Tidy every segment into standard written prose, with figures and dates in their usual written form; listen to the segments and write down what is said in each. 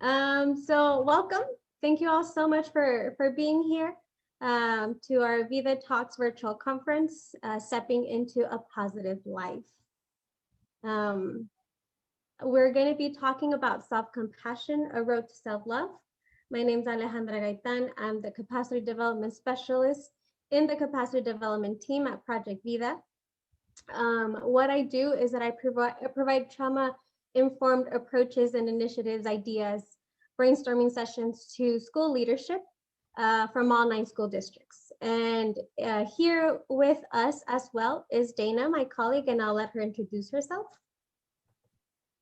So welcome. Thank you all so much for being here to our Viva Talks virtual conference, Stepping into a Positive Life. Um, we're going to be talking about self-compassion, a road to self-love. My name is Alejandra Gaitan. I'm the Capacity Development Specialist in the Capacity Development team at Project Vida. What I do is that I provide trauma-informed approaches and initiatives, ideas, brainstorming sessions to school leadership from all 9 school districts. And here with us as well is Dana, my colleague, and I'll let her introduce herself.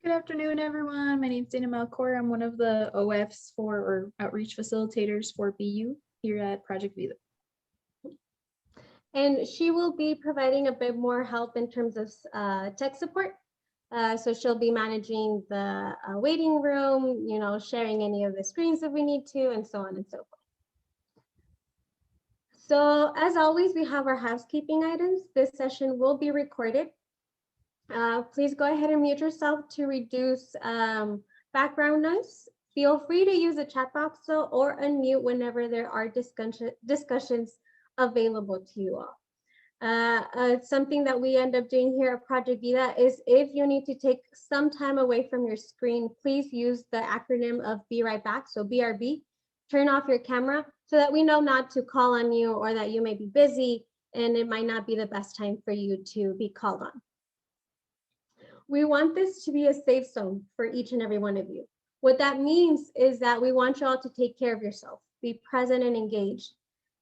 Good afternoon, everyone. My name is Dana Malcor. I'm one of the OFs or outreach facilitators for BU here at Project Vida. And she will be providing a bit more help in terms of tech support. So she'll be managing the waiting room, sharing any of the screens if we need to, and so on and so forth. So as always, we have our housekeeping items. This session will be recorded. Please go ahead and mute yourself to reduce background noise. Feel free to use the chat box or unmute whenever there are discussions available to you all. Something that we end up doing here at Project Vida is if you need to take some time away from your screen, please use the acronym of Be Right Back, so BRB. Turn off your camera so that we know not to call on you or that you may be busy and it might not be the best time for you to be called on. We want this to be a safe zone for each and every one of you. What that means is that we want you all to take care of yourself, be present and engaged,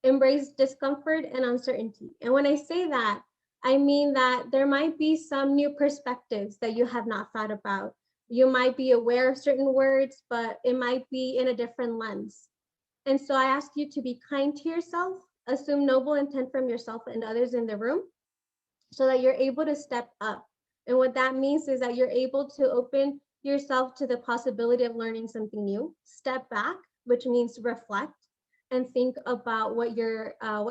embrace discomfort and uncertainty. And when I say that, I mean that there might be some new perspectives that you have not thought about. You might be aware of certain words, but it might be in a different lens. And so I ask you to be kind to yourself, assume noble intent from yourself and others in the room so that you're able to step up. And what that means is that you're able to open yourself to the possibility of learning something new, step back, which means reflect, and think about what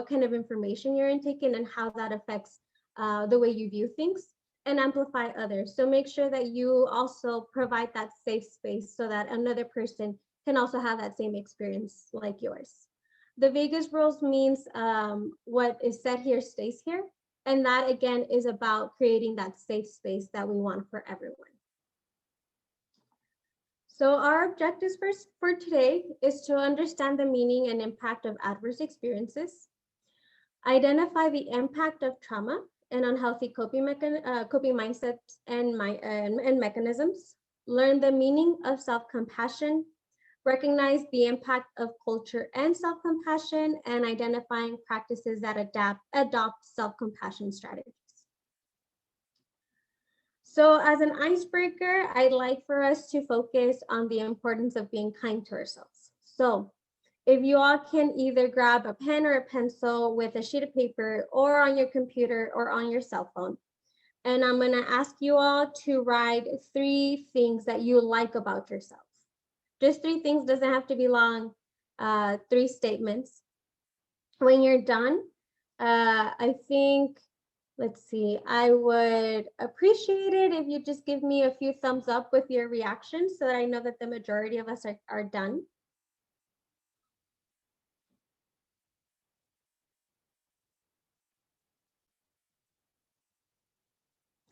kind of information you're intaking and how that affects the way you view things, and amplify others. So make sure that you also provide that safe space so that another person can also have that same experience like yours. The Vegas rules means what is said here stays here. And that, again, is about creating that safe space that we want for everyone. So our objectives for today is to understand the meaning and impact of adverse experiences, identify the impact of trauma and unhealthy coping mindsets and mechanisms, learn the meaning of self-compassion, recognize the impact of culture and self-compassion, and identifying practices that adopt self-compassion strategies. So as an icebreaker, I'd like for us to focus on the importance of being kind to ourselves. So if you all can either grab a pen or a pencil with a sheet of paper or on your computer or on your cell phone, and I'm gonna ask you all to write 3 things that you like about yourself. Just 3 things, doesn't have to be long, 3 statements. When you're done, I think, let's see, I would appreciate it if you just give me a few thumbs up with your reactions so that I know that the majority of us are done.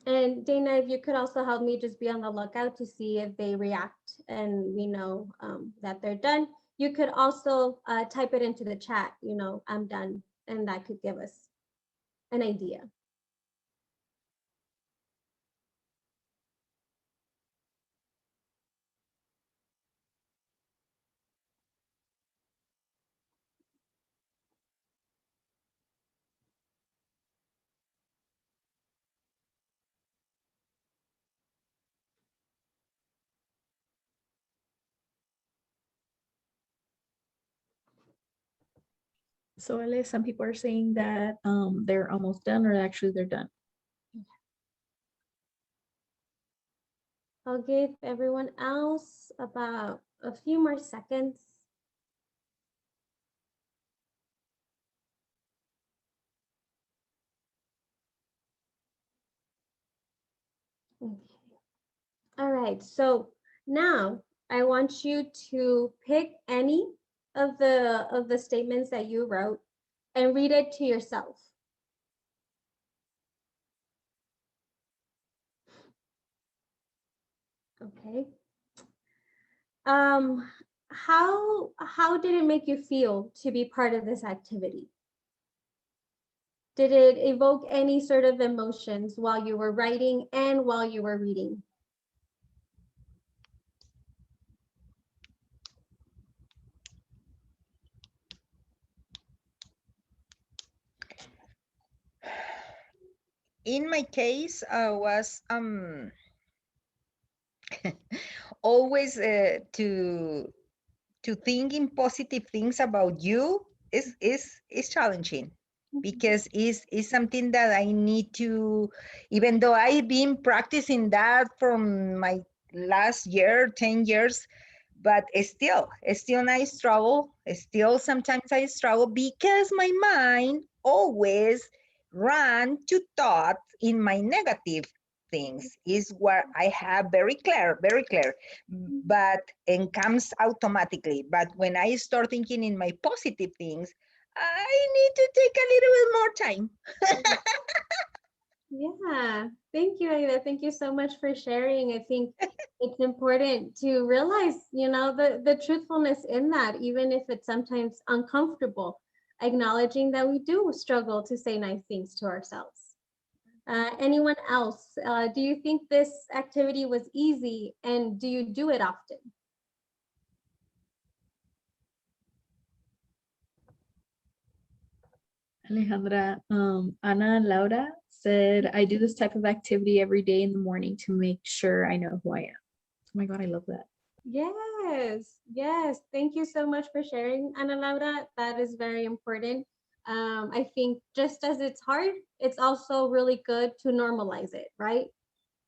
And Dana, if you could also help me just be on the lookout to see if they react and we know that they're done. You could also type it into the chat, I'm done, and that could give us an idea. So Ale, some people are saying that they're almost done, or actually they're done. I'll give everyone else about a few more seconds. Okay. All right, so now I want you to pick any of the statements that you wrote and read it to yourself. Okay. How did it make you feel to be part of this activity? Did it evoke any sort of emotions while you were writing and while you were reading? In my case, was always to think in positive things about you is challenging, because it's something that I need to, even though I've been practicing that from my last year, 10 years, but still I struggle. Still sometimes I struggle because my mind always run to thoughts in my negative things is what I have very clear, but and comes automatically. But when I start thinking in my positive things, I need to take a little bit more time. Yeah, thank you, Aida. Thank you so much for sharing. I think it's important to realize, the truthfulness in that, even if it's sometimes uncomfortable, acknowledging that we do struggle to say nice things to ourselves. Anyone else? Do you think this activity was easy, and do you do it often? Alejandra, Ana and Laura said, I do this type of activity every day in the morning to make sure I know who I am. Oh my God, I love that. Yes. Thank you so much for sharing, Ana Laura. That is very important. I think just as it's hard, it's also really good to normalize it, right?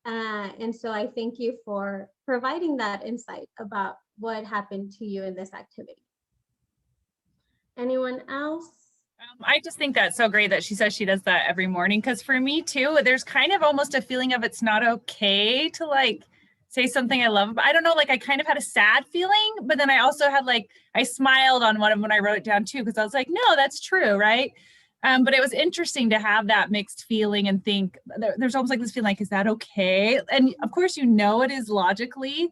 And so I thank you for providing that insight about what happened to you in this activity. Anyone else? I just think that's so great that she says she does that every morning, because for me too, there's kind of almost a feeling of it's not okay to like say something I love. I don't know, like I kind of had a sad feeling, but then I also had like, I smiled on one of them when I wrote it down too, because I was like, no, that's true, right? But it was interesting to have that mixed feeling and think there's almost like this feeling like, is that okay? And of course, it is logically,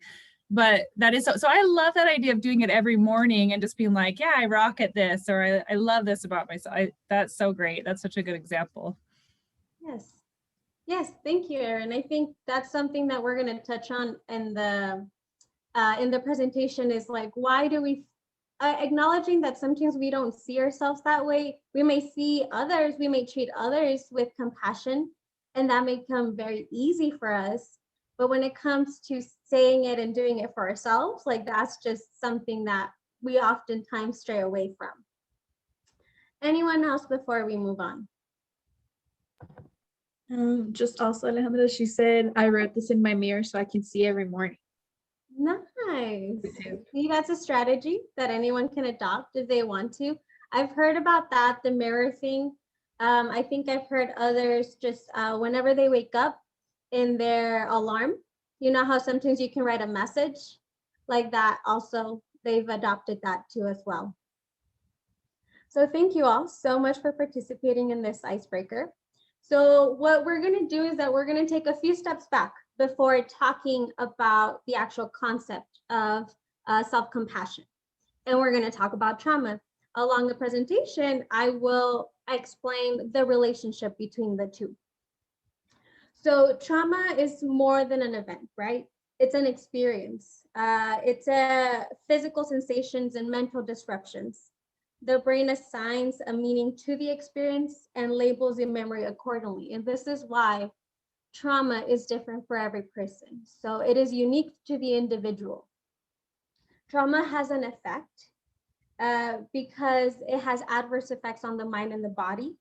but that is so I love that idea of doing it every morning and just being like, yeah, I rock at this, or I love this about myself. That's so great. That's such a good example. Yes, thank you, Erin. I think that's something that we're going to touch on in the presentation, is like, why do we acknowledging that sometimes we don't see ourselves that way. We may treat others with compassion, and that may come very easy for us. But when it comes to saying it and doing it for ourselves, like that's just something that we oftentimes stray away from. Anyone else before we move on? Just also, Alejandra, she said, I wrote this in my mirror so I can see every morning. Nice. See, that's a strategy that anyone can adopt if they want to. I've heard about that, the mirror thing. I think I've heard others just whenever they wake up in their alarm, you know how sometimes you can write a message like that. Also, they've adopted that too as well. So thank you all so much for participating in this icebreaker. So what we're going to do is that we're going to take a few steps back before talking about the actual concept of self-compassion. And we're going to talk about trauma. Along the presentation, I will explain the relationship between the two. So trauma is more than an event, right? It's an experience. It's a physical sensations and mental disruptions. The brain assigns a meaning to the experience and labels the memory accordingly. And this is why trauma is different for every person. So it is unique to the individual. Trauma has an effect because it has adverse effects on the mind and the body,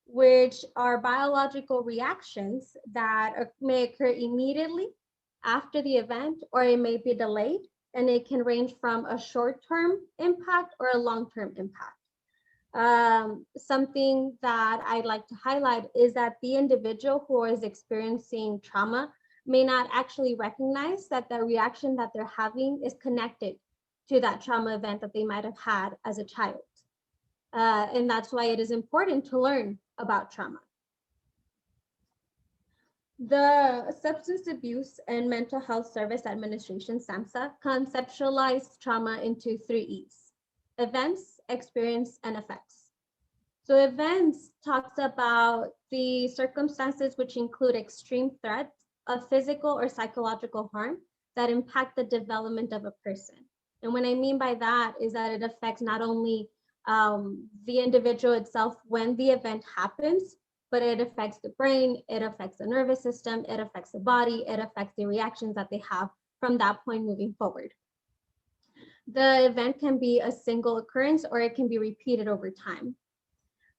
which are biological reactions that may occur immediately after the event, or it may be delayed, and it can range from a short-term impact or a long-term impact. Something that I'd like to highlight is that the individual who is experiencing trauma may not actually recognize that the reaction that they're having is connected to that trauma event that they might have had as a child. And that's why it is important to learn about trauma. The Substance Abuse and Mental Health Service Administration, SAMHSA, conceptualized trauma into 3 E's: events, experience, and effects. So events talks about the circumstances which include extreme threats of physical or psychological harm that impact the development of a person. And what I mean by that is that it affects not only the individual itself when the event happens, but it affects the brain, it affects the nervous system, it affects the body, it affects the reactions that they have from that point moving forward. The event can be a single occurrence or it can be repeated over time.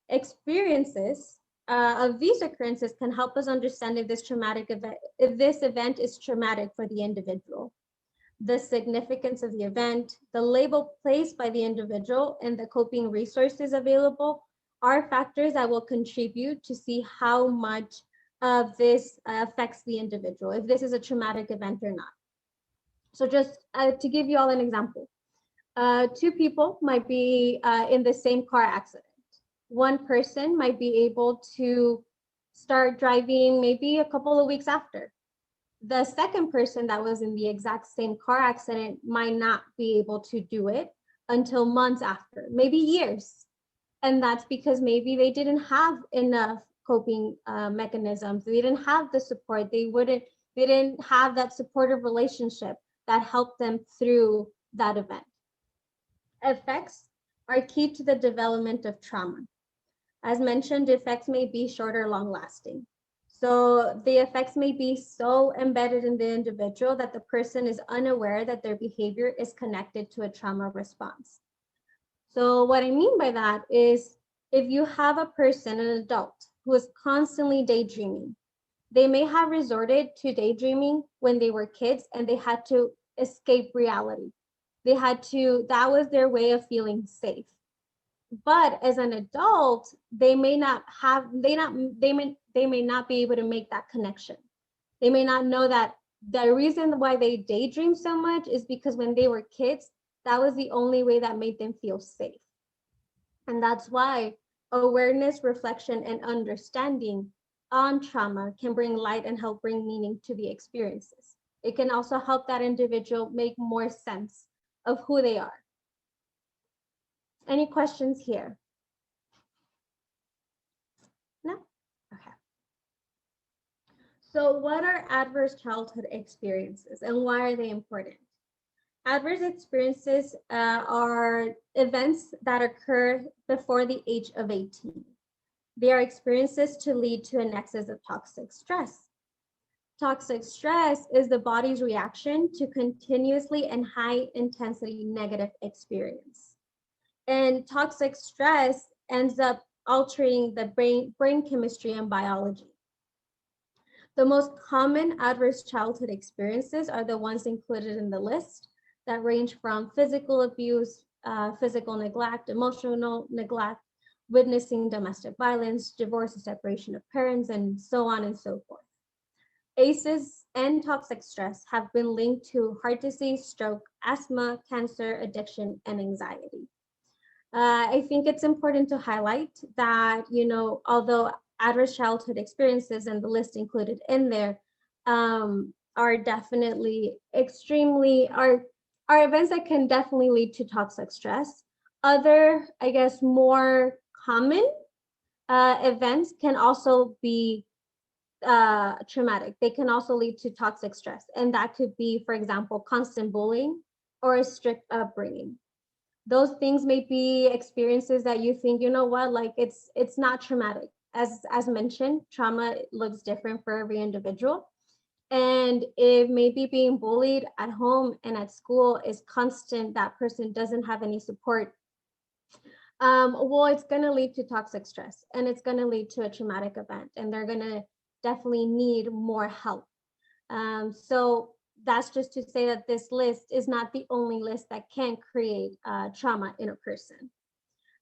Experiences of these occurrences can help us understand if this event is traumatic for the individual. The significance of the event, the label placed by the individual, and the coping resources available are factors that will contribute to see how much of this affects the individual, if this is a traumatic event or not. So just to give you all an example, 2 people might be in the same car accident. One person might be able to start driving maybe a couple of weeks after. The second person that was in the exact same car accident might not be able to do it until months after, maybe years. And that's because maybe they didn't have enough coping mechanisms. They didn't have the support. They didn't have that supportive relationship that helped them through that event. Effects are key to the development of trauma. As mentioned, effects may be short or long lasting. So the effects may be so embedded in the individual that the person is unaware that their behavior is connected to a trauma response. So what I mean by that is if you have a person, an adult, who is constantly daydreaming, they may have resorted to daydreaming when they were kids and they had to escape reality. That was their way of feeling safe. But as an adult, they may not be able to make that connection. They may not know that the reason why they daydream so much is because when they were kids, that was the only way that made them feel safe. And that's why awareness, reflection, and understanding on trauma can bring light and help bring meaning to the experiences. It can also help that individual make more sense of who they are. Any questions here? No? Okay. So what are adverse childhood experiences and why are they important? Adverse experiences are events that occur before the age of 18. They are experiences to lead to an excess of toxic stress. Toxic stress is the body's reaction to continuously and high intensity negative experience. And toxic stress ends up altering the brain chemistry and biology. The most common adverse childhood experiences are the ones included in the list that range from physical abuse, physical neglect, emotional neglect, witnessing domestic violence, divorce or separation of parents, and so on and so forth. ACEs and toxic stress have been linked to heart disease, stroke, asthma, cancer, addiction, and anxiety. I think it's important to highlight that, although adverse childhood experiences and the list included in there are definitely are events that can definitely lead to toxic stress. Other, I guess, more common events can also be traumatic. They can also lead to toxic stress. And that could be, for example, constant bullying or a strict upbringing. Those things may be experiences that you think, like it's not traumatic. As mentioned, trauma looks different for every individual. And if maybe being bullied at home and at school is constant, that person doesn't have any support, well, it's going to lead to toxic stress and it's going to lead to a traumatic event and they're going to definitely need more help. So that's just to say that this list is not the only list that can create trauma in a person.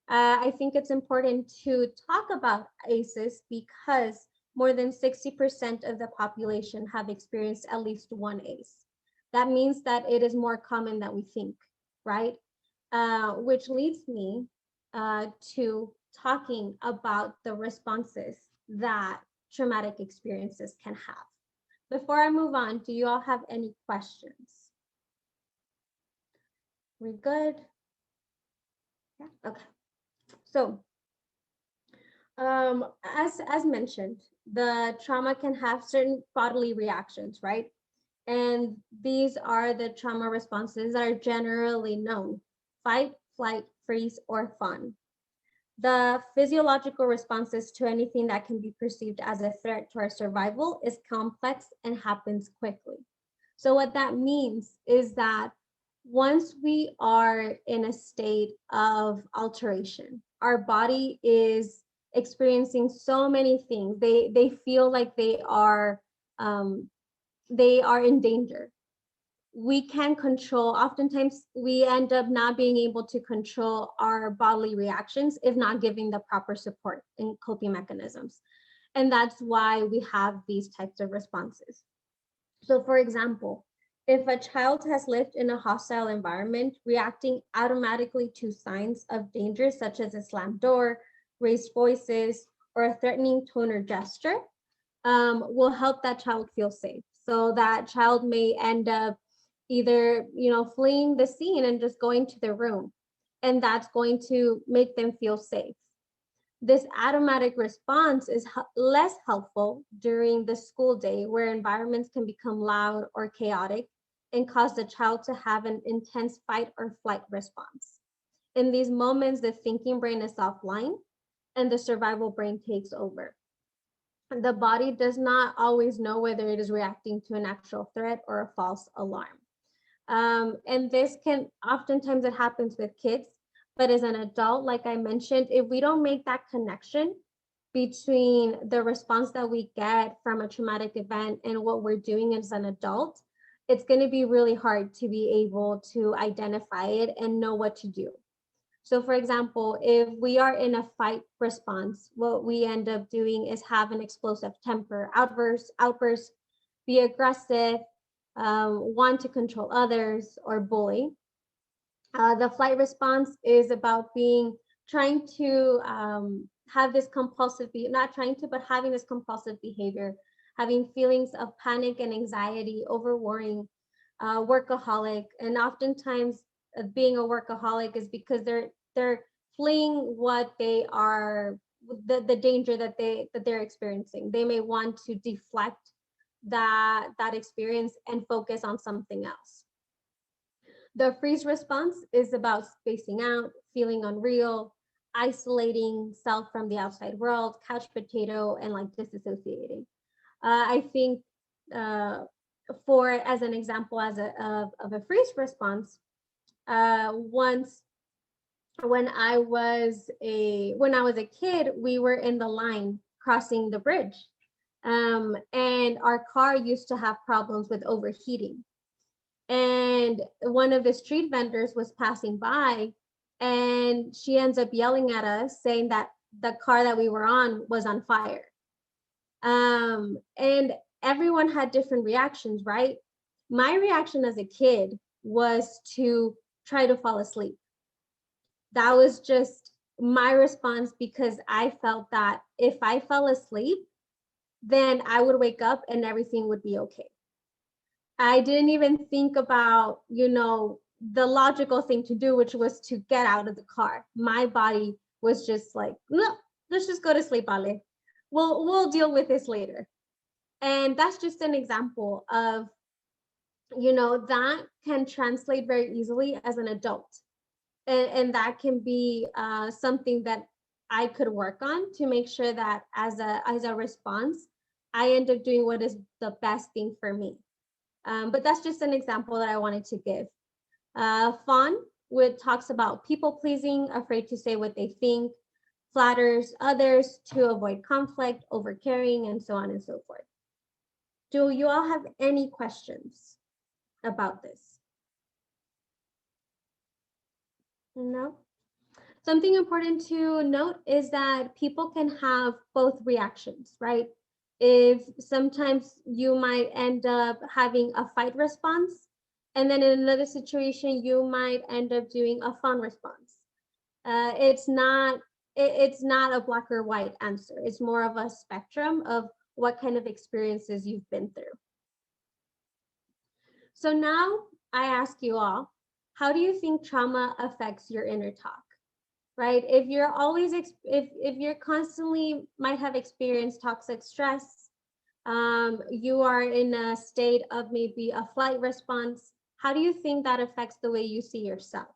I think it's important to talk about ACEs because more than 60% of the population have experienced at least one ACE. That means that it is more common than we think, right? Which leads me to talking about the responses that traumatic experiences can have. Before I move on, do you all have any questions? We good? Yeah, okay. So, as mentioned, the trauma can have certain bodily reactions, right? And these are the trauma responses that are generally known: fight, flight, freeze, or fawn. The physiological responses to anything that can be perceived as a threat to our survival is complex and happens quickly. So what that means is that once we are in a state of alteration, our body is experiencing so many things. They feel like they are in danger. We can control, oftentimes we end up not being able to control our bodily reactions if not giving the proper support and coping mechanisms. And that's why we have these types of responses. So for example, if a child has lived in a hostile environment, reacting automatically to signs of danger, such as a slammed door, raised voices, or a threatening tone or gesture, will help that child feel safe. So that child may end up either, fleeing the scene and just going to their room, and that's going to make them feel safe. This automatic response is less helpful during the school day, where environments can become loud or chaotic and cause the child to have an intense fight or flight response. In these moments, the thinking brain is offline and the survival brain takes over. The body does not always know whether it is reacting to an actual threat or a false alarm. And this can, oftentimes it happens with kids, but as an adult, like I mentioned, if we don't make that connection between the response that we get from a traumatic event and what we're doing as an adult, it's going to be really hard to be able to identify it and know what to do. So for example, if we are in a fight response, what we end up doing is have an explosive temper, outburst, be aggressive, want to control others, or bully. The flight response is about trying to have this compulsive, not trying to, but having this compulsive behavior, having feelings of panic and anxiety, over worrying, workaholic. And oftentimes being a workaholic is because they're fleeing what they are, the danger that they're experiencing. They may want to deflect that experience and focus on something else. The freeze response is about spacing out, feeling unreal, isolating self from the outside world, couch potato, and like disassociating. I think as an example of a freeze response, once when I was a kid, we were in the line crossing the bridge, and our car used to have problems with overheating. And one of the street vendors was passing by, and she ends up yelling at us, saying that the car that we were on was on fire. And everyone had different reactions, right? My reaction as a kid was to try to fall asleep. That was just my response, because I felt that if I fell asleep, then I would wake up and everything would be okay. I didn't even think about, the logical thing to do, which was to get out of the car. My body was just like, no, let's just go to sleep, Ale. We'll deal with this later. And that's just an example of, that can translate very easily as an adult. And that can be something that I could work on to make sure that as a response, I end up doing what is the best thing for me. But that's just an example that I wanted to give. Fawn, which talks about people pleasing, afraid to say what they think, flatters others to avoid conflict, overcaring, and so on and so forth. Do you all have any questions about this? No? Something important to note is that people can have both reactions, right? if sometimes you might end up having a fight response, and then in another situation, you might end up doing a fawn response. It's not a black or white answer. It's more of a spectrum of what kind of experiences you've been through. So now I ask you all, how do you think trauma affects your inner talk? Right? If you're always, if you're constantly might have experienced toxic stress, you are in a state of maybe a flight response, how do you think that affects the way you see yourself?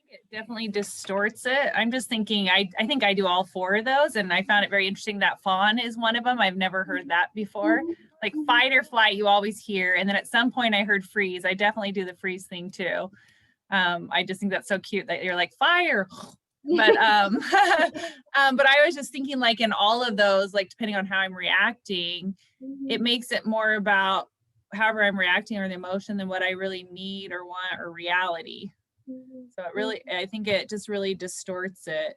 It definitely distorts it. I'm just thinking, I think I do all four of those, and I found it very interesting that fawn is one of them. I've never heard that before. Like fight or flight, you always hear. And then at some point I heard freeze. I definitely do the freeze thing too. I just think that's so cute that you're like fire. But but I was just thinking, like, in all of those, like, depending on how I'm reacting, it makes it more about however I'm reacting or the emotion than what I really need or want or reality. So it really, I think it just really distorts it,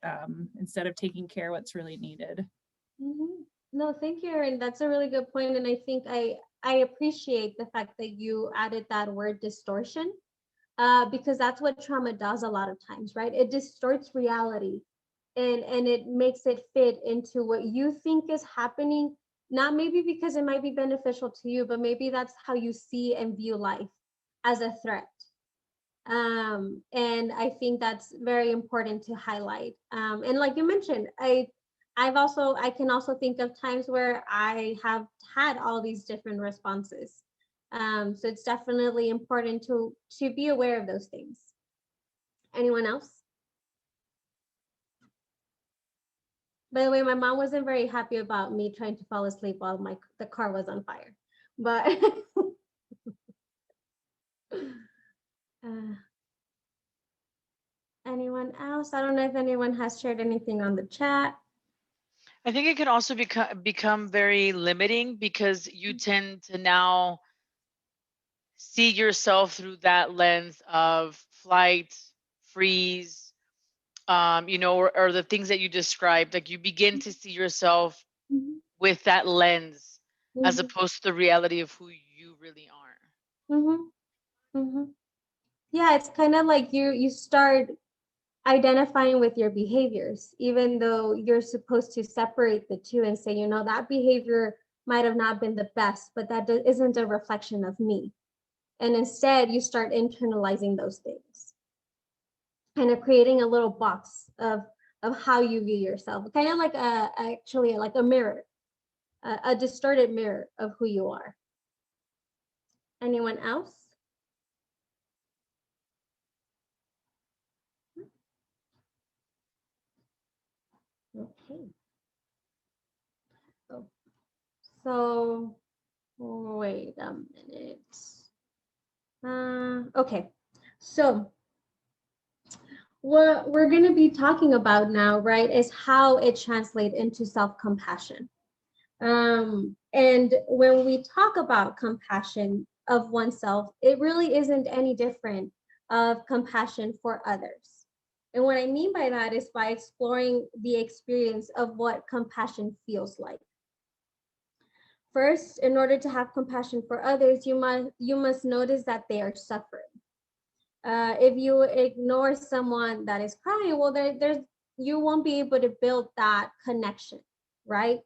instead of taking care of what's really needed. No, thank you, Erin. That's a really good point. And I think I appreciate the fact that you added that word distortion, because that's what trauma does a lot of times, right? It distorts reality and it makes it fit into what you think is happening, not maybe because it might be beneficial to you, but maybe that's how you see and view life, as a threat. And I think that's very important to highlight. And like you mentioned, I can also think of times where I have had all these different responses. So it's definitely important to be aware of those things. Anyone else? By the way, my mom wasn't very happy about me trying to fall asleep while the car was on fire, but anyone else? I don't know if anyone has shared anything on the chat. I think it can also become very limiting because you tend to now see yourself through that lens of flight, freeze, or the things that you described. Like you begin to see yourself with that lens as opposed to the reality of who you really are. Yeah, it's kind of like you start identifying with your behaviors, even though you're supposed to separate the two and say, that behavior might have not been the best, but that isn't a reflection of me. And instead, you start internalizing those things, kind of creating a little box of how you view yourself, kind of like actually like a mirror, a distorted mirror of who you are. Anyone else? Okay. So wait a minute. Okay. So what we're going to be talking about now, right, is how it translates into self-compassion. And when we talk about compassion of oneself, it really isn't any different of compassion for others. And what I mean by that is by exploring the experience of what compassion feels like. First, in order to have compassion for others, you must notice that they are suffering. If you ignore someone that is crying, well, you won't be able to build that connection, right?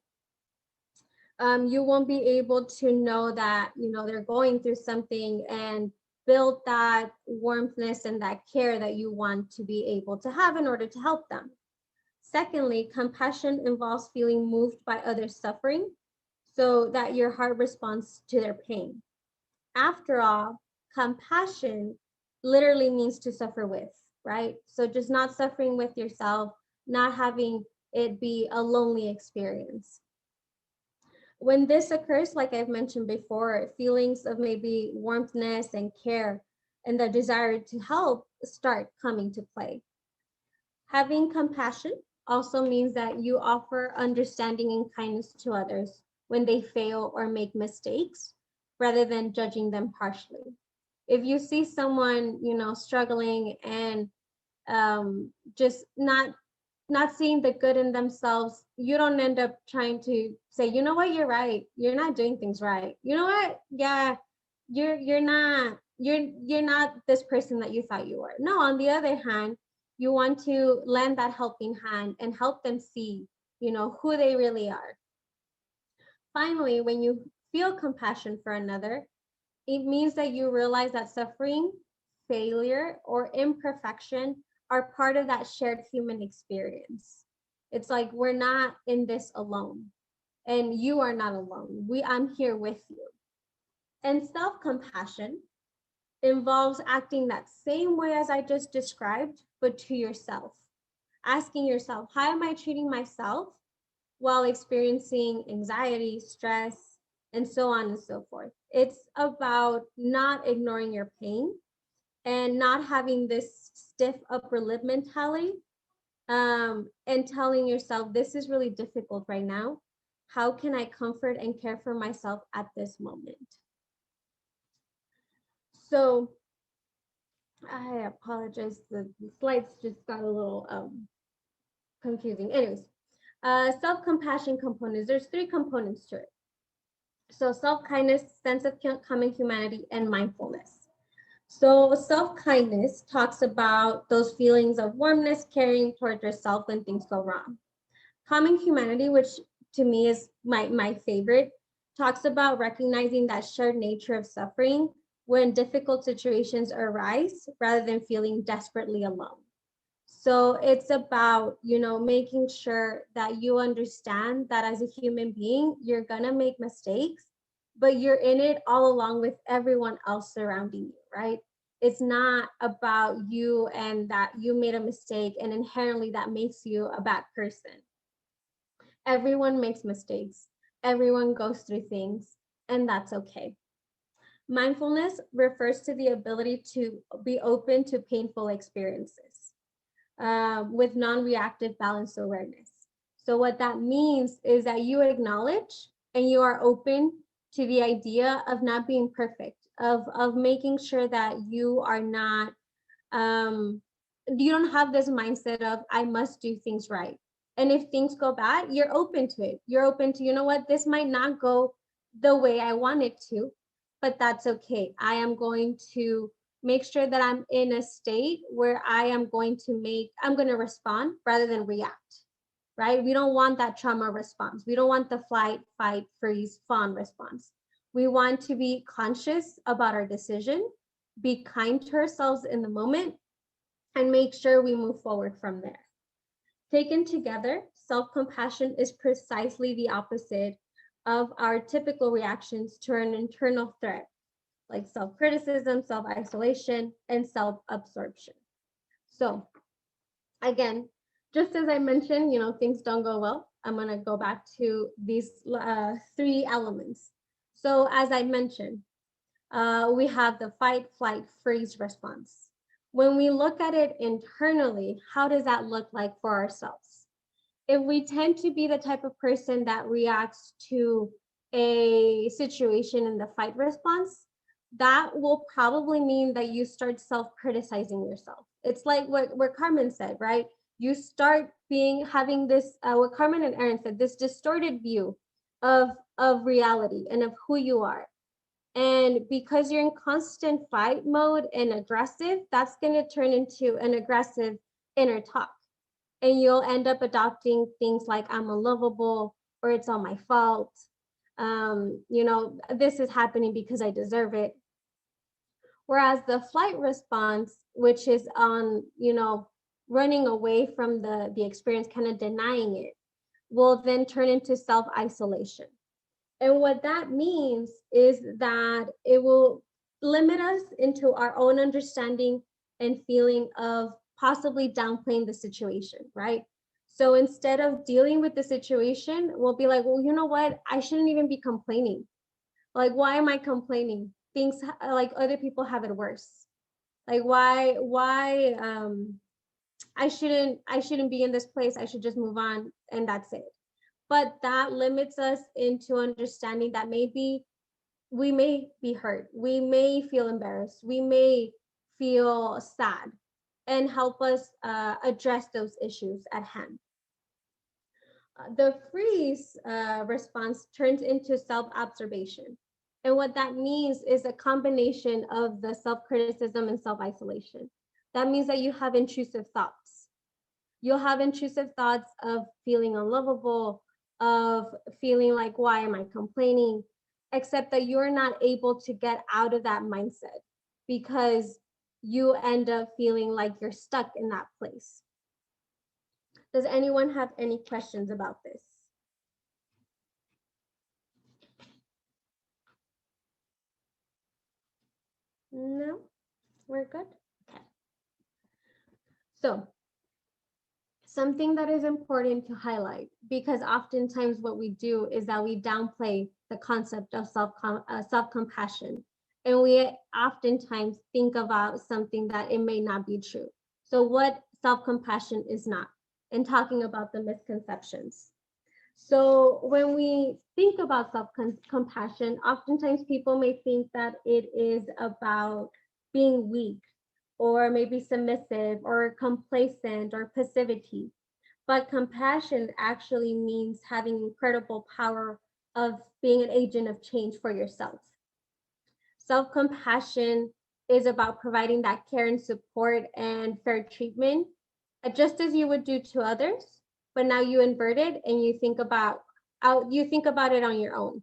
You won't be able to know that they're going through something and build that warmthness and that care that you want to be able to have in order to help them. Secondly, compassion involves feeling moved by others' suffering so that your heart responds to their pain. After all, compassion literally means to suffer with, right? So just not suffering with yourself, not having it be a lonely experience. When this occurs, like I've mentioned before, feelings of maybe warmthness and care and the desire to help start coming to play. Having compassion also means that you offer understanding and kindness to others when they fail or make mistakes, rather than judging them harshly. If you see someone, you know, struggling and just not seeing the good in themselves, you don't end up trying to say, you know what, you're right, you're not doing things right. You know what? Yeah, you're not this person that you thought you were. No, on the other hand, you want to lend that helping hand and help them see, you know, who they really are. Finally, when you feel compassion for another, it means that you realize that suffering, failure, or imperfection are part of that shared human experience. It's like we're not in this alone, and you are not alone. I'm here with you. And self-compassion involves acting that same way as I just described, but to yourself. Asking yourself, how am I treating myself while experiencing anxiety, stress, and so on and so forth? It's about not ignoring your pain and not having this stiff upper lip mentality, and telling yourself, this is really difficult right now. How can I comfort and care for myself at this moment? So I apologize, the slides just got a little confusing. Anyways, self-compassion components, there's 3 components to it. So self-kindness, sense of common humanity, and mindfulness. So self-kindness talks about those feelings of warmness, caring towards yourself when things go wrong. Common humanity, which to me is my favorite, talks about recognizing that shared nature of suffering when difficult situations arise rather than feeling desperately alone. So it's about, you know, making sure that you understand that as a human being, you're gonna make mistakes, but you're in it all along with everyone else surrounding you, right? It's not about you and that you made a mistake and inherently that makes you a bad person. Everyone makes mistakes. Everyone goes through things, and that's okay. Mindfulness refers to the ability to be open to painful experiences with non-reactive balanced awareness. So what that means is that you acknowledge and you are open to the idea of not being perfect, of making sure that you are not, you don't have this mindset of, I must do things right. And if things go bad, you're open to it. You're open to, you know what, this might not go the way I want it to, but that's okay. I am going to make sure that I'm in a state where I'm going to respond rather than react, right? We don't want that trauma response. We don't want the flight, fight, freeze, fawn response. We want to be conscious about our decision, be kind to ourselves in the moment, and make sure we move forward from there. Taken together, self-compassion is precisely the opposite of our typical reactions to an internal threat, like self-criticism, self-isolation, and self-absorption. So again, just as I mentioned, you know, things don't go well. I'm gonna go back to these 3 elements. So as I mentioned, we have the fight, flight, freeze response. When we look at it internally, how does that look like for ourselves? If we tend to be the type of person that reacts to a situation in the fight response, that will probably mean that you start self-criticizing yourself. It's like what Carmen said, right? You start having this, what Carmen and Erin said, this distorted view of reality and of who you are. And because you're in constant fight mode and aggressive, that's going to turn into an aggressive inner talk. And you'll end up adopting things like, I'm unlovable, or it's all my fault. You know, this is happening because I deserve it. Whereas the flight response, which is on, you know, running away from the experience, kind of denying it, will then turn into self-isolation. And what that means is that it will limit us into our own understanding and feeling of possibly downplaying the situation, right? So instead of dealing with the situation, we'll be like, well, you know what? I shouldn't even be complaining. Like, why am I complaining? Things like other people have it worse. Like, why I shouldn't be in this place. I should just move on and that's it. But that limits us into understanding that maybe we may be hurt, we may feel embarrassed, we may feel sad, and help us address those issues at hand. The freeze response turns into self-observation. And what that means is a combination of the self-criticism and self-isolation. That means that you have intrusive thoughts. You'll have intrusive thoughts of feeling unlovable, of feeling like, why am I complaining? Except that you're not able to get out of that mindset because you end up feeling like you're stuck in that place. Does anyone have any questions about this? No, we're good. Okay. So something that is important to highlight, because oftentimes what we do is that we downplay the concept of self-compassion, and we oftentimes think about something that it may not be true. So what self-compassion is not, and talking about the misconceptions. So when we think about self-compassion, oftentimes people may think that it is about being weak, or maybe submissive, or complacent, or passivity. But compassion actually means having incredible power of being an agent of change for yourself. Self-compassion is about providing that care and support and fair treatment, just as you would do to others, but now you invert it and you think about it on your own.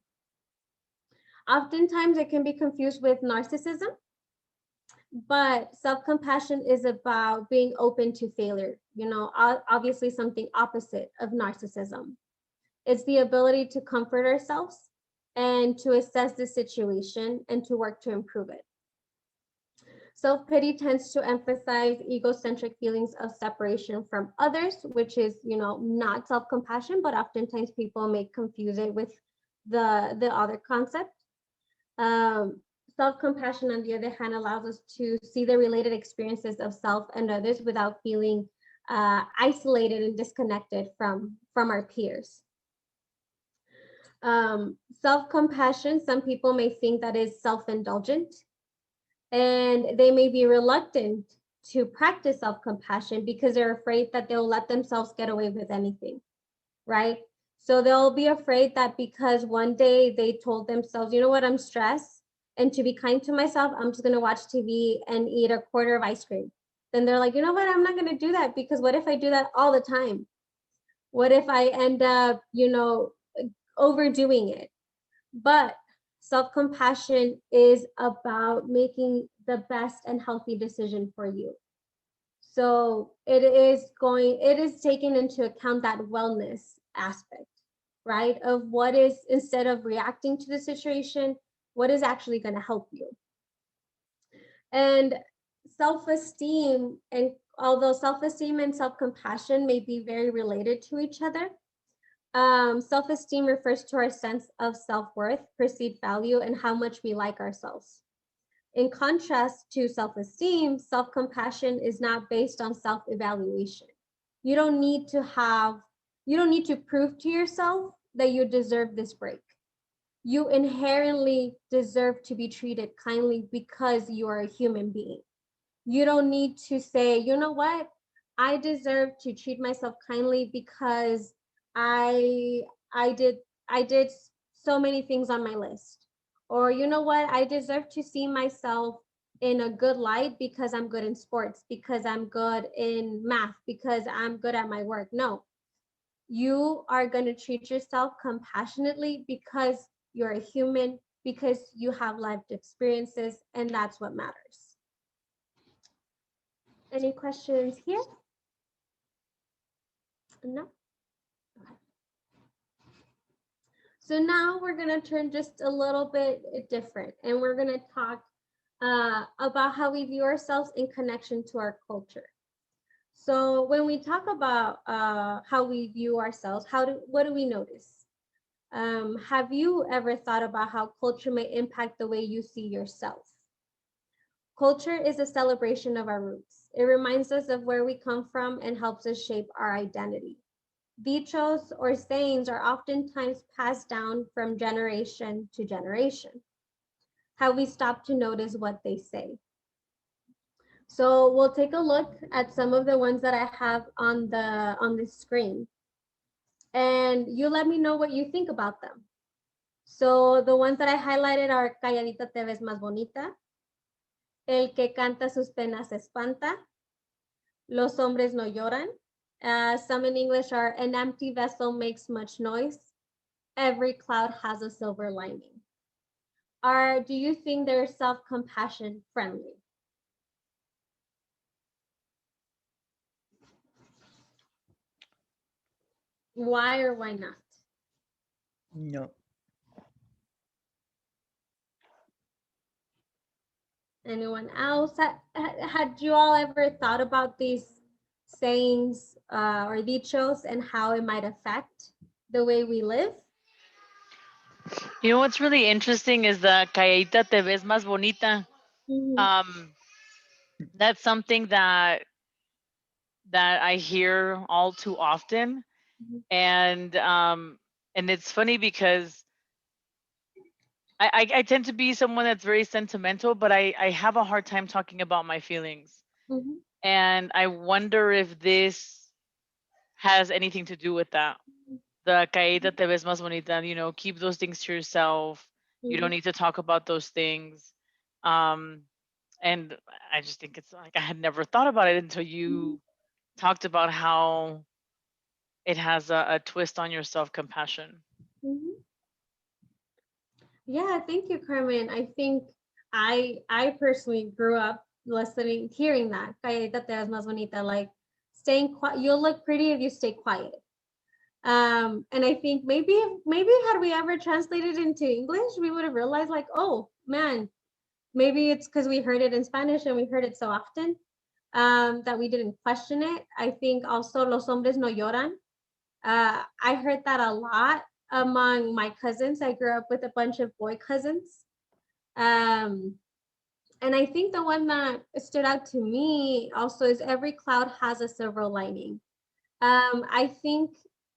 Oftentimes it can be confused with narcissism, but self-compassion is about being open to failure, obviously something opposite of narcissism. It's the ability to comfort ourselves and to assess the situation and to work to improve it. Self-pity tends to emphasize egocentric feelings of separation from others, which is, not self-compassion, but oftentimes people may confuse it with the other concept. Self-compassion, on the other hand, allows us to see the related experiences of self and others without feeling isolated and disconnected from our peers. Self-compassion, some people may think that is self-indulgent, and they may be reluctant to practice self-compassion because they're afraid that they'll let themselves get away with anything, right? So they'll be afraid that because one day they told themselves, you know what, I'm stressed, and to be kind to myself, I'm just gonna watch TV and eat a quarter of ice cream. Then they're like, you know what, I'm not gonna do that, because what if I do that all the time? What if I end up, overdoing it? But self-compassion is about making the best and healthy decision for you. So it is taking into account that wellness aspect, right? Of what is, instead of reacting to the situation, what is actually going to help you. And self-esteem, and although self-esteem and self-compassion may be very related to each other, self-esteem refers to our sense of self-worth, perceived value, and how much we like ourselves. In contrast to self-esteem, self-compassion is not based on self-evaluation. You don't need to prove to yourself that you deserve this break. You inherently deserve to be treated kindly because you are a human being. You don't need to say, you know what, I deserve to treat myself kindly because I did so many things on my list. Or, you know what, I deserve to see myself in a good light because I'm good in sports, because I'm good in math, because I'm good at my work. No, you are going to treat yourself compassionately because you're a human, because you have lived experiences, and that's what matters. Any questions here? No? Okay. So now we're going to turn just a little bit different, and we're going to talk about how we view ourselves in connection to our culture. So when we talk about how we view ourselves, what do we notice? Have you ever thought about how culture may impact the way you see yourself? Culture is a celebration of our roots. It reminds us of where we come from and helps us shape our identity. Dichos or sayings are oftentimes passed down from generation to generation. Have we stopped to notice what they say? So we'll take a look at some of the ones that I have on the screen. And you let me know what you think about them. So the ones that I highlighted are calladita te ves más bonita, el que canta sus penas espanta, los hombres no lloran. Some in English are an empty vessel makes much noise. Every cloud has a silver lining. Do you think they're self-compassion friendly? Why or why not? No. Anyone else? Had you all ever thought about these sayings or dichos and how it might affect the way we live? You know what's really interesting is the calladita te ves más bonita. Mhm. That's something that I hear all too often, Mhm. and it's funny because I tend to be someone that's very sentimental, but I have a hard time talking about my feelings, Mhm. and I wonder if this has anything to do with that. The caída te ves más bonita, you know, keep those things to yourself. You don't Mhm. need to talk about those things. Um, and I just think it's like I had never thought about it until you talked about how it has a twist on your self-compassion. Mhm. Yeah, thank you, Carmen. I think I personally grew up hearing that. Calladita te ves más bonita, like staying quiet. You'll look pretty if you stay quiet. And I think maybe had we ever translated into English, we would have realized like, oh man, maybe it's because we heard it in Spanish and we heard it so often that we didn't question it. I think also los hombres no lloran. I heard that a lot among my cousins. I grew up with a bunch of boy cousins. Um, and I think the one that stood out to me also is every cloud has a silver lining. I think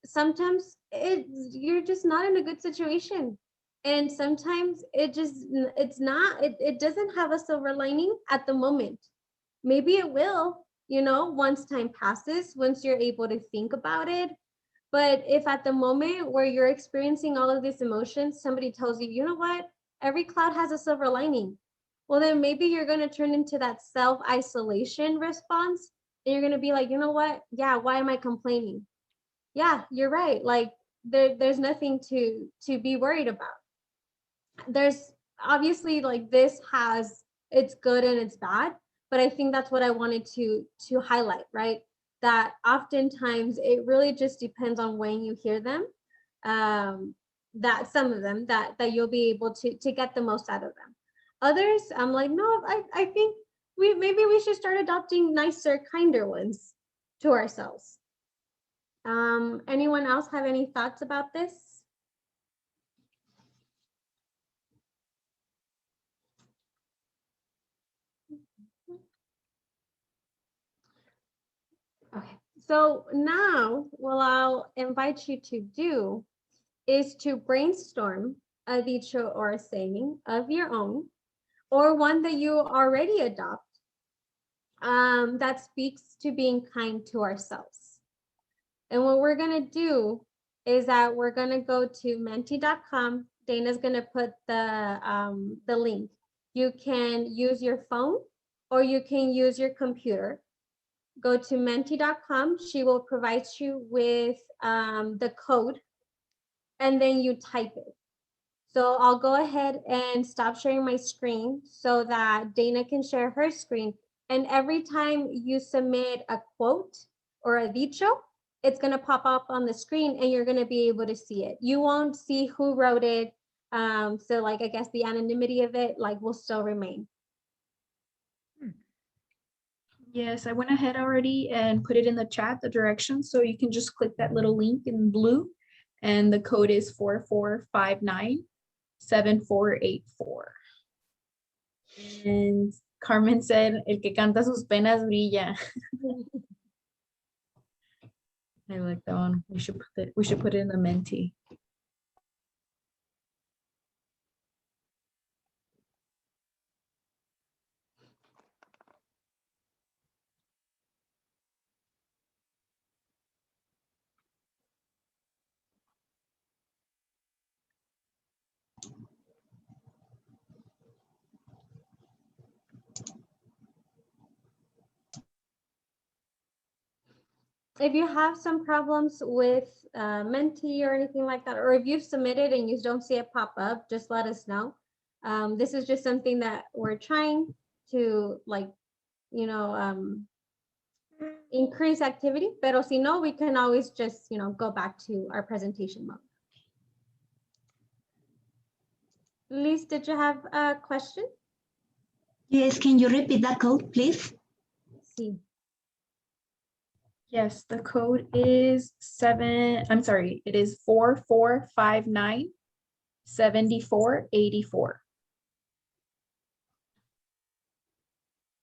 sometimes you're just not in a good situation. And sometimes it doesn't have a silver lining at the moment. Maybe it will, once time passes, once you're able to think about it. But if at the moment where you're experiencing all of these emotions, somebody tells you, you know what, every cloud has a silver lining. Well, then maybe you're going to turn into that self-isolation response. And you're going to be like, you know what? Yeah, why am I complaining? Yeah, you're right. Like there's nothing to be worried about. There's obviously like this has its good and its bad, but I think that's what I wanted to highlight, right? That oftentimes it really just depends on when you hear them. That some of them that you'll be able to get the most out of them. Others, I'm like, no, I think we should start adopting nicer, kinder ones to ourselves. Anyone else have any thoughts about this? Okay, so now what I'll invite you to do is to brainstorm a dicho or a saying of your own, or one that you already adopt, that speaks to being kind to ourselves. And what we're gonna do is that we're gonna go to menti.com. Dana's gonna put the link. You can use your phone or you can use your computer. Go to menti.com. She will provide you with the code and then you type it. So I'll go ahead and stop sharing my screen so that Dana can share her screen. And every time you submit a quote or a dicho, it's going to pop up on the screen and you're going to be able to see it. You won't see who wrote it. So like, I guess the anonymity of it like will still remain. Yes, I went ahead already and put it in the chat, the directions. So you can just click that little link in blue and the code is 44597484. And Carmen said, el que canta sus penas brilla. I like that one. We should put it in the Menti. if you have some problems with Menti or anything like that, or if you've submitted and you don't see it pop up, just let us know. This is just something that we're trying to increase activity, pero si no, we can always just, go back to our presentation mode. Liz, did you have a question? Yes, can you repeat that code, please? Sí. Yes, the code is 4459 7484.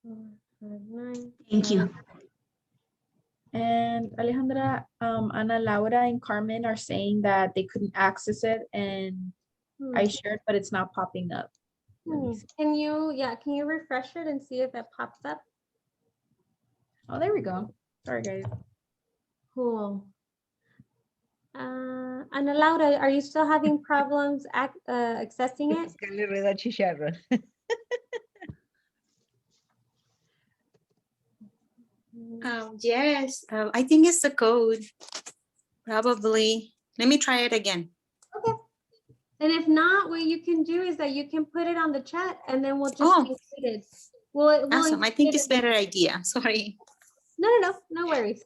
459. Thank you. And Alejandra, Ana Laura and Carmen are saying that they couldn't access it, and I shared, but it's not popping up. Can you refresh it and see if it pops up? Oh, there we go. Sorry, guys. Cool. Ana Laura, are you still having problems accessing it? Buscarle rueda al chicharrón. Yes, I think it's the code. Probably. Let me try it again. Okay. And if not, what you can do is that you can put it on the chat and then we'll just Oh. include it. We'll Awesome. I think include it's it. better idea. Sorry. No worries.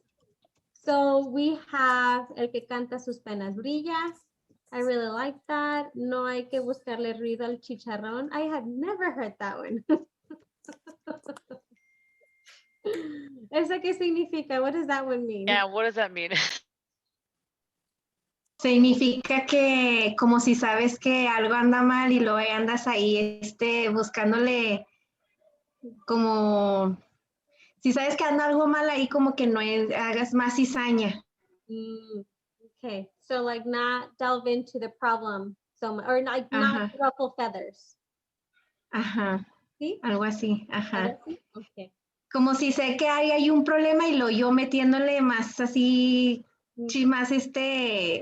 So we have El que canta sus penas brilla. I really like that. No hay que buscarle ruido al chicharrón. I had never heard that one. ¿Eso qué significa? What does that one mean? Yeah, what does that mean? Significa que como si sabes que algo anda mal y luego andas ahí buscándole como si sabes que anda algo mal ahí como que no hagas más cizaña. Okay, so like not delve into the problem so much, or not ruffle feathers. Ajá. ¿Sí? Algo así. Ajá. Okay. Como si sé que hay un problema y lo yo metiéndole más así, más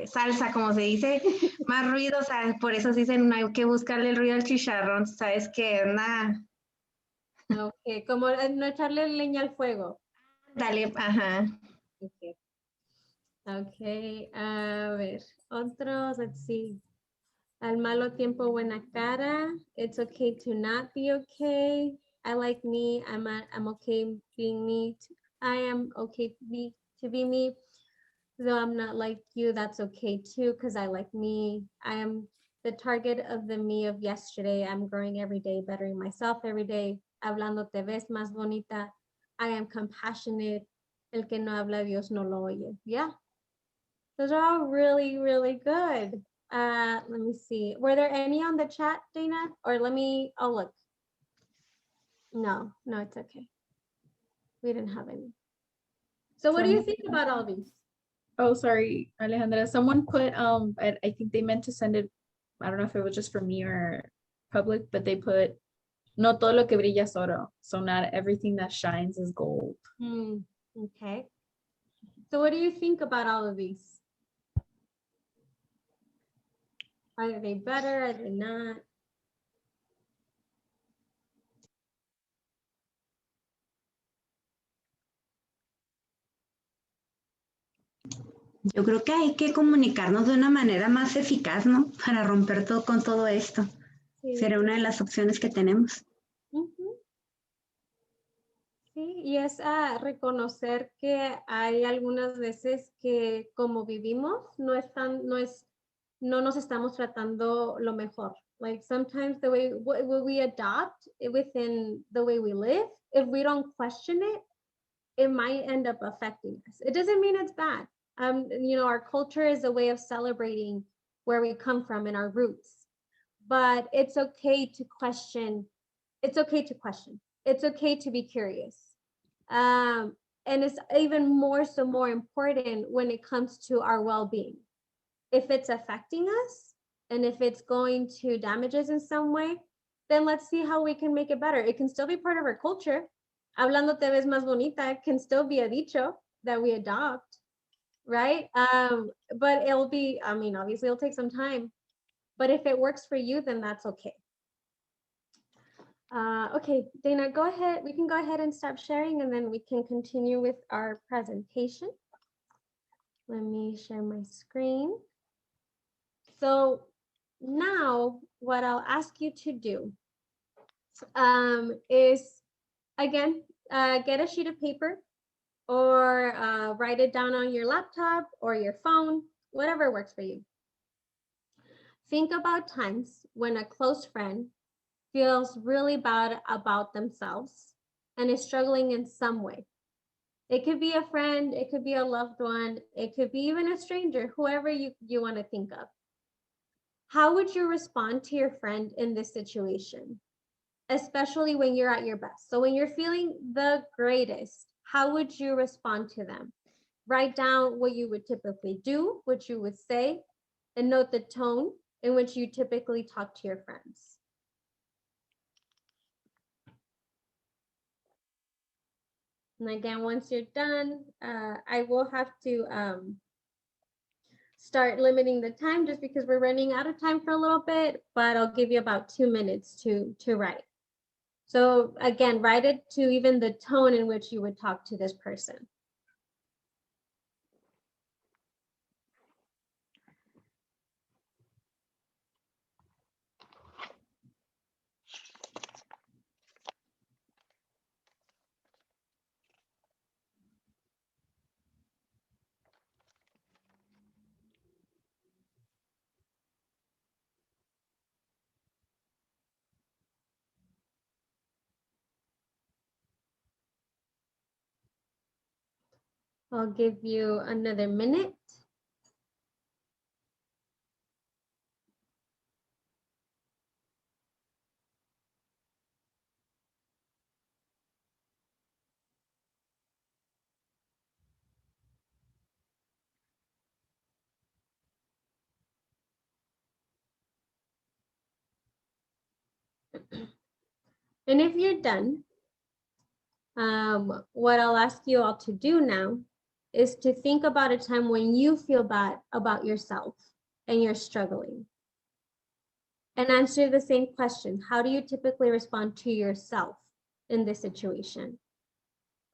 salsa, como se dice, más ruido, o sea, por eso se dicen no hay que buscarle el ruido al chicharrón, sabes que nada. Okay, como no echarle leña al fuego. Dale, ajá. Okay, a ver, otros, let's see. Al malo tiempo, buena cara. It's okay to not be okay. I like me. I'm okay being me. I am okay to be me. Though I'm not like you, that's okay too, because I like me. I am the target of the me of yesterday. I'm growing every day, bettering myself every day. Hablando te ves más bonita. I am compassionate. El que no habla, Dios no lo oye. Yeah. Those are all really, really good. Let me see. Were there any on the chat, Dana? Or I'll look. No, it's okay. We didn't have any. So what do you think about all these? Oh, sorry, Alejandra. Someone put, I think they meant to send it, I don't know if it was just for me or public, but they put, no todo lo que brilla es oro. So not everything that shines is gold. Okay. So what do you think about all of these? Are they better? Are they not? Yo creo que hay que comunicarnos de una manera más eficaz, ¿no? Para romper todo con todo esto. Sí. Será una de las opciones que tenemos. Sí, y es reconocer que hay algunas veces que como vivimos no nos estamos tratando lo mejor. Like sometimes the way what we adopt within the way we live, if we don't question it, it might end up affecting us. It doesn't mean it's bad. Our culture is a way of celebrating where we come from and our roots. But it's okay to question. It's okay to question. It's okay to be curious. And it's even more important when it comes to our well-being. If it's affecting us and if it's going to damage us in some way, then let's see how we can make it better. It can still be part of our culture. Hablando te ves más bonita can still be a dicho that we adopt, right? But it'll be, obviously it'll take some time, but if it works for you, then that's okay. Okay, Dana, go ahead. We can go ahead and stop sharing and then we can continue with our presentation. Let me share my screen. So now what I'll ask you to do is, again, get a sheet of paper or write it down on your laptop or your phone, whatever works for you. Think about times when a close friend feels really bad about themselves and is struggling in some way. It could be a friend, it could be a loved one, it could be even a stranger, whoever you want to think of. How would you respond to your friend in this situation, especially when you're at your best? So when you're feeling the greatest, how would you respond to them? Write down what you would typically do, what you would say, and note the tone in which you typically talk to your friends. And again, once you're done, I will have to start limiting the time just because we're running out of time for a little bit, but I'll give you about 2 minutes to write. So again, write it to even the tone in which you would talk to this person. I'll give you another minute. And if you're done, what I'll ask you all to do now is to think about a time when you feel bad about yourself and you're struggling. And answer the same question. How do you typically respond to yourself in this situation?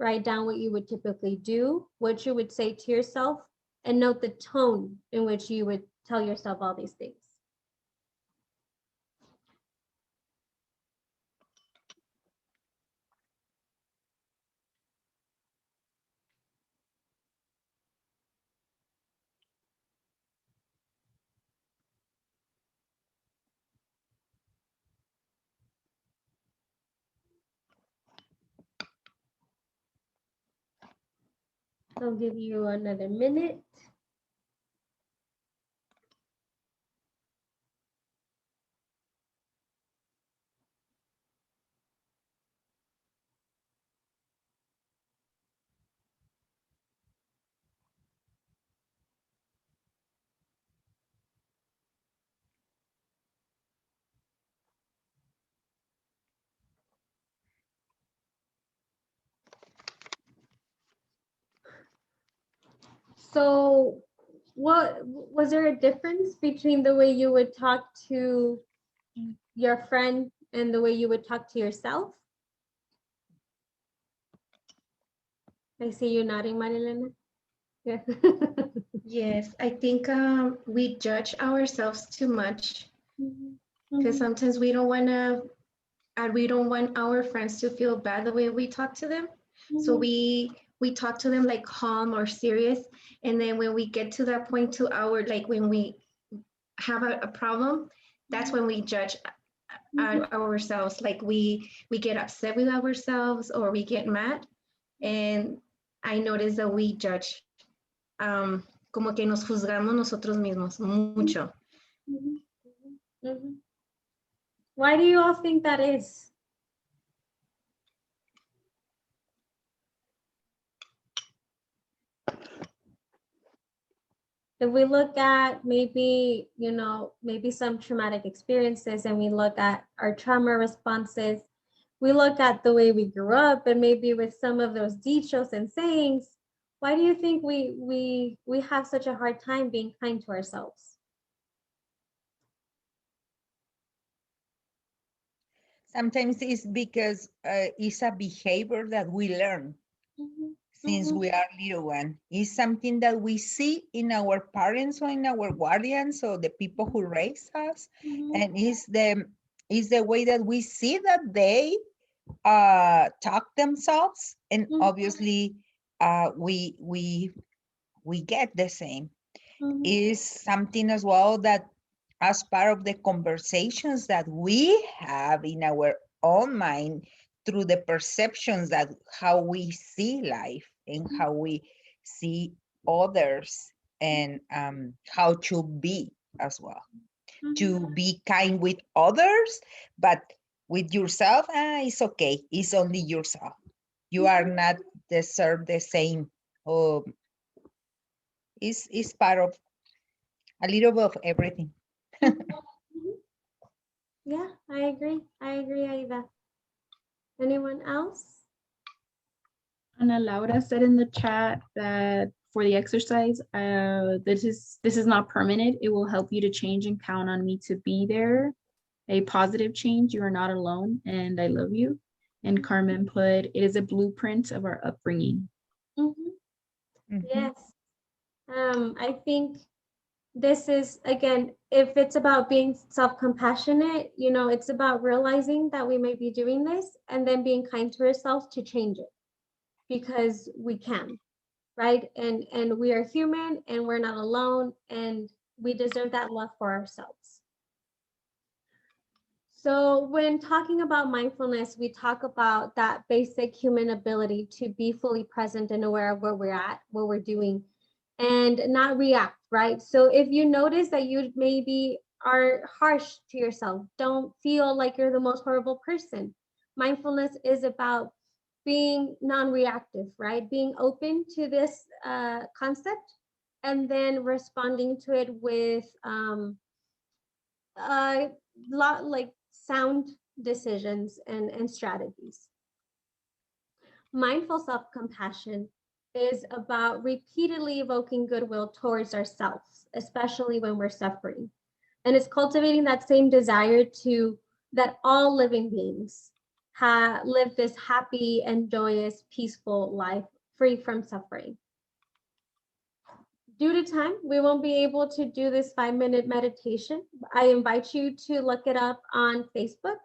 Write down what you would typically do, what you would say to yourself, and note the tone in which you would tell yourself all these things. I'll give you another minute. So what was there a difference between the way you would talk to your friend and the way you would talk to yourself? I see you nodding, Marilena. Yeah. Yes, I think we judge ourselves too much because sometimes we don't want to, we don't want our friends to feel bad the way we talk to them. So we talk to them like calm or serious, and then when we get to that point to our, like when we have a problem, that's when we judge ourselves. Like we get upset with ourselves or we get mad, and I notice that we judge, como que nos juzgamos nosotros mismos mucho. Why do you all think that is? If we look at maybe, maybe some traumatic experiences and we look at our trauma responses, we look at the way we grew up and maybe with some of those dichos and sayings, why do you think we have such a hard time being kind to ourselves? Sometimes it's because it's a behavior that we learn. since Mhm. we are little one. It's something that we see in our parents or in our guardians or the people who raise us. Mhm. And it's the way that we see that they talk themselves, and Mhm. obviously we get the same. Mhm. Is something as well that as part of the conversations that we have in our own mind through the perceptions that how we see life and how we see others, and how to be as well, to be kind with others, but with yourself, it's okay, it's only yourself, you are not deserve the same. um, it's part of a little bit of everything. Mhm. Yeah, I agree. I agree, Aida. Anyone else? Ana Laura said in the chat that for the exercise, this is not permanent. It will help you to change and count on me to be there. A positive change. You are not alone, and I love you. And Carmen put, it is a blueprint of our upbringing. Mhm. Mhm. Yes. I think this is, again, if it's about being self-compassionate, it's about realizing that we may be doing this and then being kind to ourselves to change it, because we can, right? And we are human and we're not alone, and we deserve that love for ourselves. So when talking about mindfulness, we talk about that basic human ability to be fully present and aware of where we're at, what we're doing, and not react, right? So if you notice that you maybe are harsh to yourself, don't feel like you're the most horrible person. Mindfulness is about being non-reactive, right? Being open to this concept and then responding to it with a lot like sound decisions and strategies. Mindful self-compassion is about repeatedly evoking goodwill towards ourselves, especially when we're suffering. And it's cultivating that same desire to that all living beings live this happy and joyous, peaceful life free from suffering. Due to time, we won't be able to do this 5-minute meditation. I invite you to look it up on Facebook.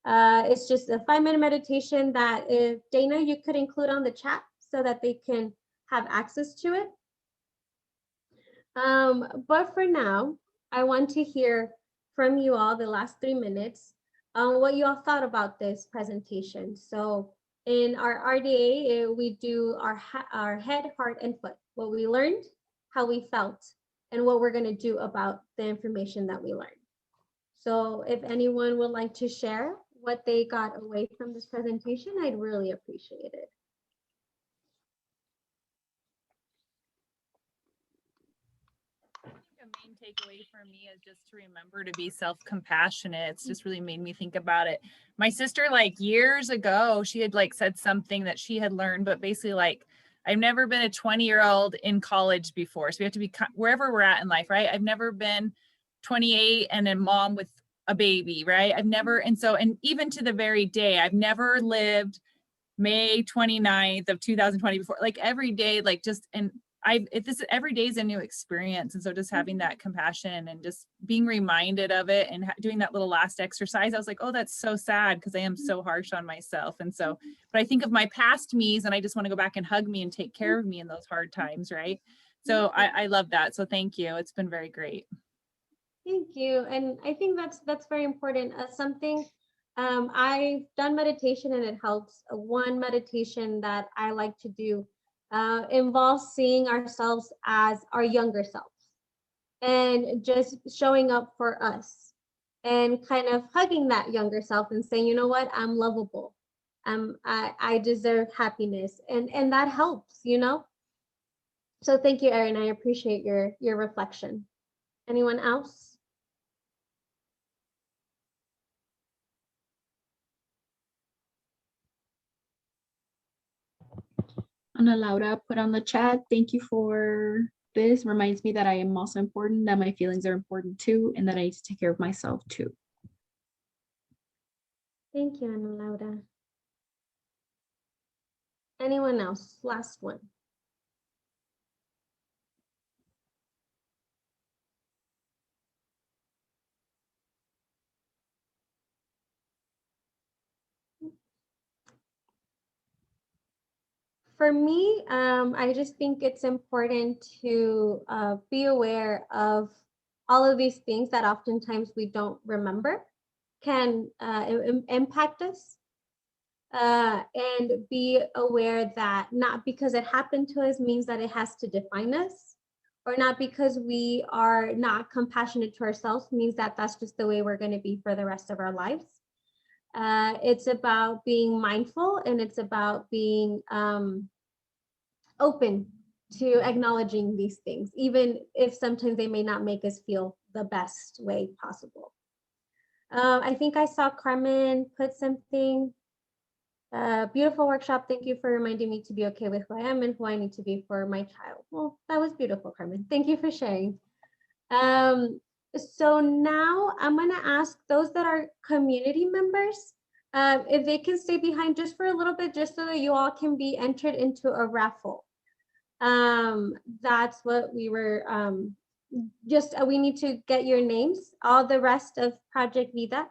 It's just a 5-minute meditation that if Dana, you could include on the chat so that they can have access to it. But for now, I want to hear from you all the last 3 minutes on what you all thought about this presentation. So in our RDA, we do our head, heart, and foot, what we learned, how we felt, and what we're going to do about the information that we learned. So if anyone would like to share what they got away from this presentation, I'd really appreciate it. A main takeaway for me is just to remember to be self-compassionate. It's just really made me think about it. My sister, like years ago, she had like said something that she had learned, but basically like, I've never been a 20-year-old in college before. So we have to be wherever we're at in life, right? I've never been 28 and a mom with a baby, right? I've never, and even to the very day, I've never lived May 29th of 2020 before, like every day, like just, and every day is a new experience. And so just having that compassion and just being reminded of it and doing that little last exercise, I was like, oh, that's so sad because I am so harsh on myself. And so, but I think of my past me's and I just want to go back and hug me and take care of me in those hard times. Right. So I love that. So thank you. It's been very great. Thank you. And I think that's very important. Something I've done meditation and it helps. One meditation that I like to do involves seeing ourselves as our younger selves and just showing up for us and kind of hugging that younger self and saying, you know what, I'm lovable. I deserve happiness. And that helps, So thank you, Erin. I appreciate your reflection. Anyone else? Ana Laura put on the chat, thank you for this. Reminds me that I am also important, that my feelings are important too, and that I need to take care of myself too. Thank you, Ana Laura. Anyone else? Last one. For me, I just think it's important to be aware of all of these things that oftentimes we don't remember can impact us. And be aware that not because it happened to us means that it has to define us, or not because we are not compassionate to ourselves means that that's just the way we're going to be for the rest of our lives. It's about being mindful, and it's about being open to acknowledging these things, even if sometimes they may not make us feel the best way possible. I think I saw Carmen put something. Beautiful workshop. Thank you for reminding me to be okay with who I am and who I need to be for my child. Well, that was beautiful, Carmen. Thank you for sharing. So now I'm going to ask those that are community members, if they can stay behind just for a little bit, just so that you all can be entered into a raffle. That's what we were, we need to get your names, all the rest of Project Vida.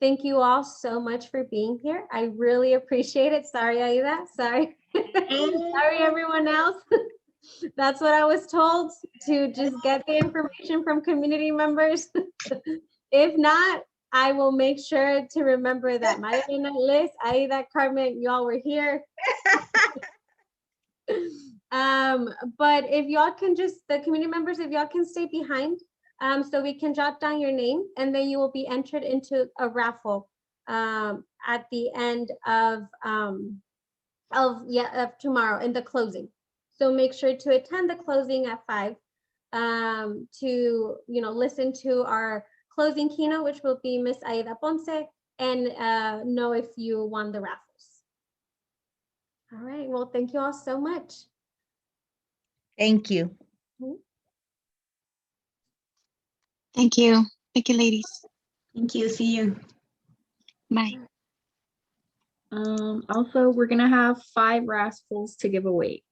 Thank you all so much for being here. I really appreciate it. Sorry, Aida. Sorry. Sorry, everyone else. That's what I was told, to just get the information from community members. If not, I will make sure to remember that. Marilena, Liz, Aida, Carmen, you all were here. But if y'all can just, the community members, if y'all can stay behind, so we can jot down your name, and then you will be entered into a raffle at the end of tomorrow in the closing. So make sure to attend the closing at 5 to listen to our closing keynote, which will be Miss Aida Ponce, and know if you won the raffles. All right. Well, thank you all so much. Thank you. Thank you. Thank you, ladies. Thank you. See you. Bye. Also, we're gonna have 5 raffles to give away.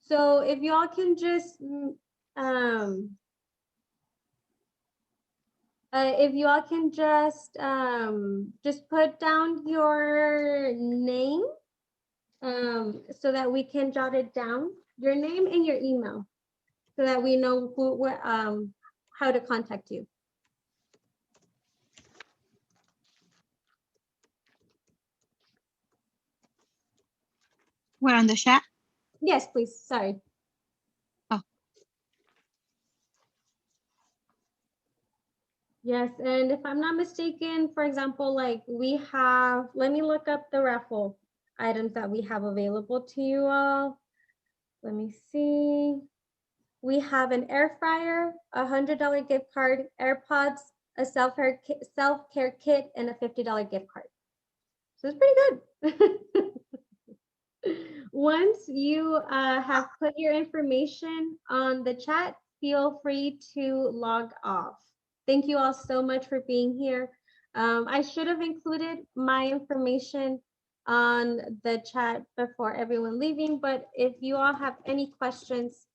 So if y'all can just if you all can just put down your name, so that we can jot it down, your name and your email, so that we know how to contact you. We're on the chat. Yes, please. Sorry. Oh. Yes, and if I'm not mistaken, for example, like we have, let me look up the raffle items that we have available to you all. Let me see. We have an air fryer, a $100 gift card, AirPods, a self-care kit, and a $50 gift card. So it's pretty good. Once you have put your information on the chat, feel free to log off. Thank you all so much for being here. I should have included my information on the chat before everyone leaving, but if you all have any questions,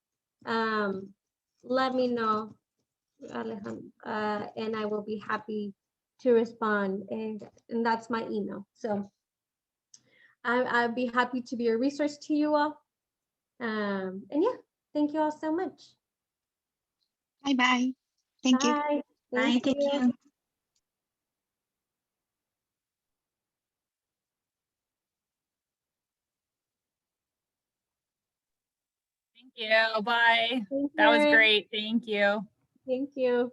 let me know, and I will be happy to respond, and that's my email. So I'd be happy to be a resource to you all. And yeah, thank you all so much. Bye-bye. Thank you. Bye. Bye. Thank you. Thank you. Bye. Thank That was you. great. Thank you. Thank you.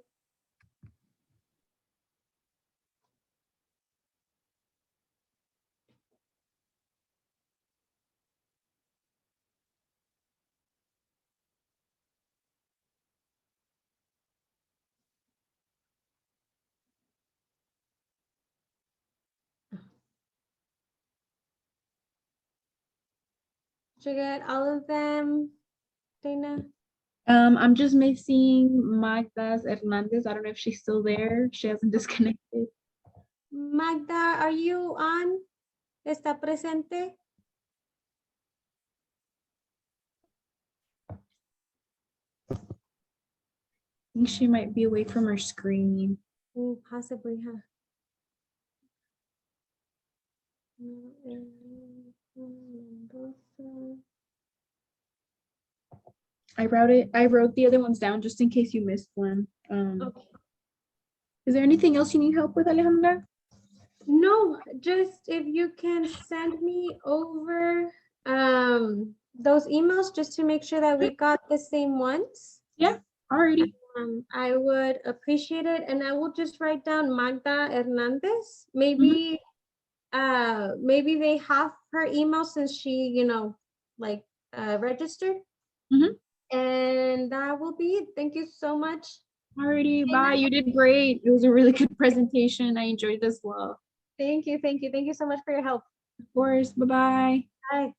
Did you get all of them, Dana? I'm just missing Magda Hernandez. I don't know if she's still there. She hasn't disconnected. Magda, are you on? ¿Está presente? think she might be away from her screen. Possibly, huh? I wrote the other ones down just in case you missed one. Okay. Is there anything else you need help with, Alejandra? No, just if you can send me over those emails just to make sure that we got the same ones. Alrighty. I would appreciate it, and I will just write down Magda Hernandez. Maybe maybe they have her email since she, like registered. Mhm. And that will be it. Thank you so much. Alrighty, bye. You did great. It was a really good presentation. I enjoyed this well. Thank you so much for your help. Of course. Bye-bye. Bye.